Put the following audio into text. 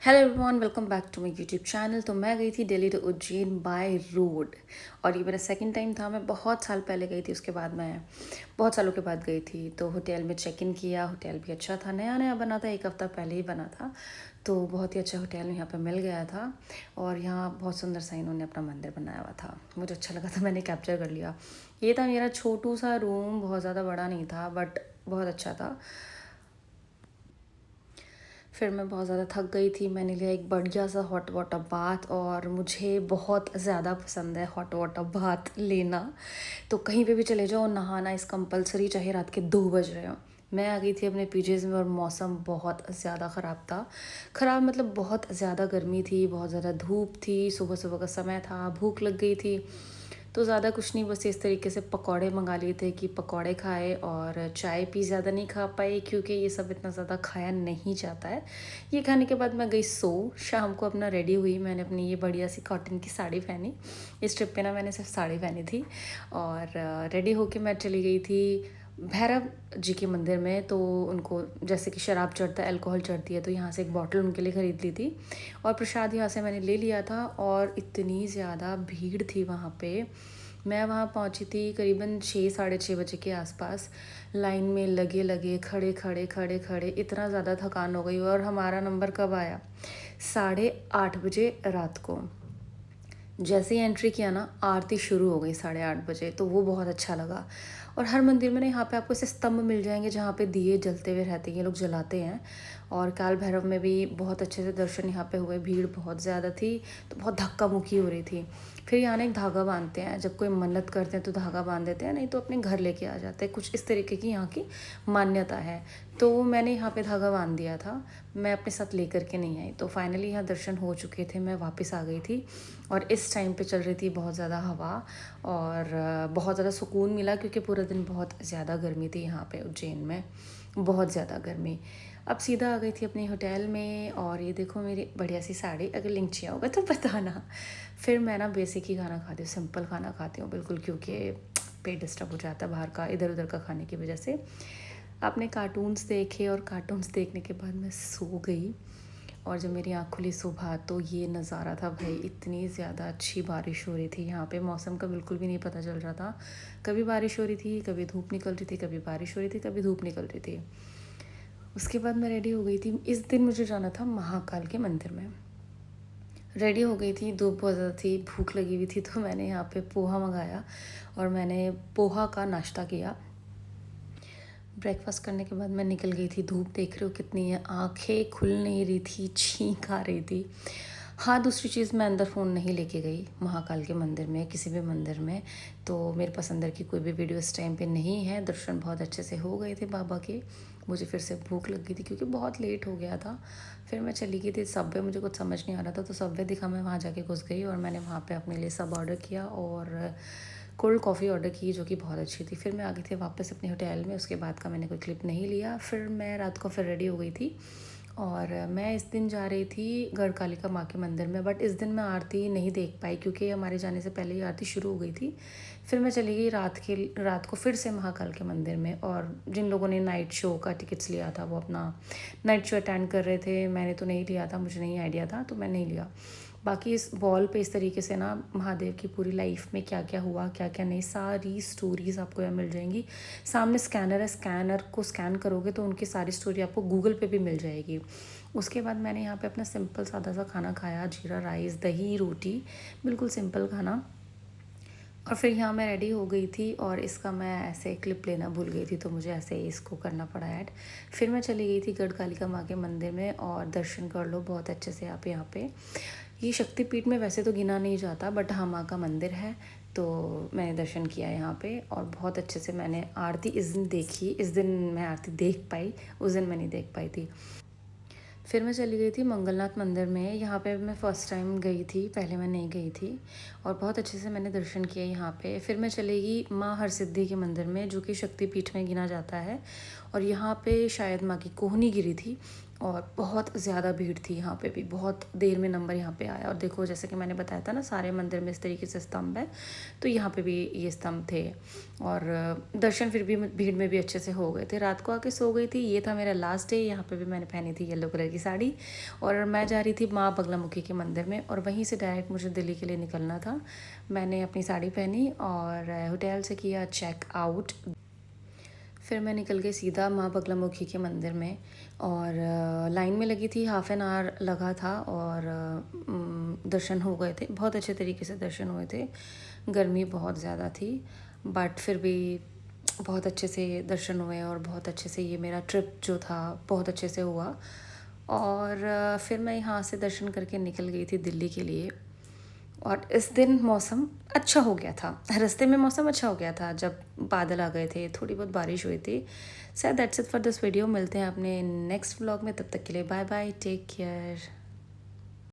Hello everyone, welcome back to my YouTube channel. तो मैं गई थी Delhi to Ujjain by road और ये मेरा सेकंड टाइम था। मैं बहुत साल पहले गई थी, उसके बाद मैं बहुत सालों के बाद गई थी। तो होटल में चेक इन किया, होटल भी अच्छा था, नया नया बना था, एक हफ़्ता पहले ही बना था। तो बहुत ही अच्छा होटल यहाँ पे मिल गया था और यहाँ बहुत सुंदर सा इन्होंने अपना मंदिर बनाया हुआ था। मुझे अच्छा लगा था, मैंने कैप्चर कर लिया। ये था मेरा छोटू सा रूम, बहुत ज़्यादा बड़ा नहीं था बट बहुत अच्छा था। फिर मैं बहुत ज़्यादा थक गई थी, मैंने लिया एक बढ़िया सा हॉट वाटर बाथ और मुझे बहुत ज़्यादा पसंद है हॉट वाटर बाथ लेना। तो कहीं पे भी चले जाओ, नहाना इस कंपलसरी, चाहे रात के 2 बज रहे हो। मैं आ गई थी अपने पीजेज़ में और मौसम बहुत ज़्यादा ख़राब था। ख़राब मतलब बहुत ज़्यादा गर्मी थी, बहुत ज़्यादा धूप थी, सुबह सुबह का समय था, भूख लग गई थी। तो ज़्यादा कुछ नहीं, बस इस तरीके से पकौड़े मंगा लिए थे कि पकौड़े खाए और चाय पी। ज़्यादा नहीं खा पाई क्योंकि ये सब इतना ज़्यादा खाया नहीं जाता है। ये खाने के बाद मैं गई सो। शाम को अपना रेडी हुई, मैंने अपनी ये बढ़िया सी कॉटन की साड़ी पहनी। इस ट्रिप पे ना मैंने सिर्फ साड़ी पहनी थी और रेडी होके मैं चली गई थी भैरव जी के मंदिर में। तो उनको जैसे कि शराब चढ़ता है, अल्कोहल चढ़ती है, तो यहाँ से एक बॉटल उनके लिए ख़रीद ली थी और प्रसाद यहाँ से मैंने ले लिया था। और इतनी ज़्यादा भीड़ थी वहाँ पे। मैं वहाँ पहुँची थी करीबन 6 साढ़े 6 बजे के आसपास। लाइन में लगे लगे खड़े खड़े खड़े खड़े इतना ज़्यादा थकान हो गई। और हमारा नंबर कब आया? 8:30 बजे रात को। जैसे ही एंट्री किया ना, आरती शुरू हो गई 8:30 बजे। तो वो बहुत अच्छा लगा। और हर मंदिर में ना यहाँ पे आपको ऐसे स्तंभ मिल जाएंगे जहाँ पे दिए जलते हुए रहते हैं, ये लोग जलाते हैं। और काल भैरव में भी बहुत अच्छे से दर्शन यहाँ पे हुए। भीड़ बहुत ज़्यादा थी तो बहुत धक्का मुक्की हो रही थी। फिर यहाँ ना एक धागा बांधते हैं, जब कोई मन्नत करते हैं तो धागा बांध देते हैं, नहीं तो अपने घर लेके आ जाते हैं। कुछ इस तरीके की यहाँ की मान्यता है। तो मैंने यहाँ पे धागा बांध दिया था, मैं अपने साथ लेकर के नहीं आई। तो फाइनली यहाँ दर्शन हो चुके थे, मैं वापस आ गई थी। और इस टाइम पे चल रही थी बहुत ज़्यादा हवा और बहुत ज़्यादा सुकून मिला क्योंकि पूरे दिन बहुत ज़्यादा गर्मी थी यहाँ पे उज्जैन में, बहुत ज़्यादा गर्मी। अब सीधा आ गई थी अपने होटल में और ये देखो मेरी बढ़िया सी साड़ी, अगर लिंक चाहिए होगा तो बताना। फिर मैं ना बेसिक ही खाना खाती हूँ, सिंपल खाना खाती हूँ बिल्कुल, क्योंकि पेट डिस्टर्ब हो जाता है बाहर का इधर उधर का खाने की वजह से। आपने कार्टून्स देखे और कार्टून्स देखने के बाद मैं सो गई। और जब मेरी आँख खुली सुबह तो ये नज़ारा था भाई, इतनी ज़्यादा अच्छी बारिश हो रही थी यहाँ पे। मौसम का बिल्कुल भी नहीं पता चल रहा था, कभी बारिश हो रही थी, कभी धूप निकल रही थी, कभी बारिश हो रही थी, कभी धूप निकल रही थी। उसके बाद मैं रेडी हो गई थी। इस दिन मुझे जाना था महाकाल के मंदिर में। रेडी हो गई थी, धूप बहुत ज़्यादा थी, भूख लगी हुई थी, तो मैंने यहाँ पे पोहा मंगाया और मैंने पोहा का नाश्ता किया। ब्रेकफास्ट करने के बाद मैं निकल गई थी। धूप देख रहे हो कितनी है, आंखें खुल नहीं रही थी, छींक आ रही थी। हाँ, दूसरी चीज़, मैं अंदर फ़ोन नहीं लेके गई महाकाल के मंदिर में, किसी भी मंदिर में। तो मेरे पसंद की कोई भी वीडियो इस टाइम पे नहीं है। दर्शन बहुत अच्छे से हो गए थे बाबा के। मुझे फिर से भूख लग गई थी क्योंकि बहुत लेट हो गया था। फिर मैं चली गई थी सबवे, मुझे कुछ समझ नहीं आ रहा था तो सबवे दिखा, मैं वहाँ जाके घुस गई और मैंने वहाँ पे अपने लिए सब ऑर्डर किया और कोल्ड कॉफ़ी ऑर्डर की जो कि बहुत अच्छी थी। फिर मैं आ गई थी वापस अपने होटल में। उसके बाद का मैंने कोई क्लिप नहीं लिया। फिर मैं रात को फिर रेडी हो गई थी और मैं इस दिन जा रही थी गढ़कालिका माँ के मंदिर में। बट इस दिन मैं आरती नहीं देख पाई क्योंकि हमारे जाने से पहले ही आरती शुरू हो गई थी। फिर मैं चली गई रात को फिर से महाकाल के मंदिर में। और जिन लोगों ने नाइट शो का टिकट्स लिया था वो अपना नाइट शो अटेंड कर रहे थे। मैंने तो नहीं लिया था, मुझे नहीं आइडिया था तो मैं नहीं लिया। बाकी इस वॉल पे इस तरीके से ना महादेव की पूरी लाइफ में क्या क्या हुआ, क्या क्या नहीं, सारी स्टोरीज़ आपको यहाँ मिल जाएंगी। सामने स्कैनर है, स्कैनर को स्कैन करोगे तो उनकी सारी स्टोरी आपको गूगल पे भी मिल जाएगी। उसके बाद मैंने यहाँ पे अपना सिंपल सादा सा खाना खाया, जीरा राइस, दही, रोटी, बिल्कुल सिंपल खाना। और फिर यहाँ मैं रेडी हो गई थी और इसका मैं ऐसे क्लिप लेना भूल गई थी तो मुझे ऐसे ही इसको करना पड़ा ऐड। फिर मैं चली गई थी गढ़कालिका माँ के मंदिर में और दर्शन कर लो बहुत अच्छे से आप यहाँ पे। ये शक्तिपीठ में वैसे तो गिना नहीं जाता बट हाँ, माँ का मंदिर है तो मैंने दर्शन किया यहाँ पे और बहुत अच्छे से मैंने आरती इस दिन देखी। इस दिन मैं आरती देख पाई, उस दिन मैं नहीं देख पाई थी। फिर मैं चली गई थी मंगलनाथ मंदिर में। यहाँ पे मैं फ़र्स्ट टाइम गई थी, पहले मैं नहीं गई थी और बहुत अच्छे से मैंने दर्शन किए यहाँ पे। फिर मैं चली गई माँ हरसिद्धि के मंदिर में जो कि शक्तिपीठ में गिना जाता है और यहाँ पे शायद माँ की कोहनी गिरी थी और बहुत ज़्यादा भीड़ थी यहाँ पे भी, बहुत देर में नंबर यहाँ पे आया। और देखो जैसे कि मैंने बताया था ना, सारे मंदिर में इस तरीके से स्तंभ है, तो यहाँ पे भी ये स्तंभ थे। और दर्शन फिर भी भीड़ में भी अच्छे से हो गए थे। रात को आके सो गई थी। ये था मेरा लास्ट डे। यहाँ पे भी मैंने पहनी थी येलो कलर की साड़ी, और मैं जा रही थी माँ बगलामुखी के मंदिर में, और वहीं से डायरेक्ट मुझे दिल्ली के लिए निकलना था। मैंने अपनी साड़ी पहनी और होटल से किया चेक आउट। फिर मैं निकल गई सीधा माँ बगलामुखी के मंदिर में, और लाइन में लगी थी, हाफ़ एन आवर लगा था, और दर्शन हो गए थे, बहुत अच्छे तरीके से दर्शन हुए थे। गर्मी बहुत ज़्यादा थी, बट फिर भी बहुत अच्छे से दर्शन हुए, और बहुत अच्छे से ये मेरा ट्रिप जो था बहुत अच्छे से हुआ। और फिर मैं यहाँ से दर्शन करके निकल गई थी दिल्ली के लिए। और इस दिन मौसम अच्छा हो गया था, रास्ते में मौसम अच्छा हो गया था, जब बादल आ गए थे, थोड़ी बहुत बारिश हुई थी। So that's it for this video. मिलते हैं अपने नेक्स्ट व्लॉग में, तब तक के लिए बाय बाय, टेक केयर।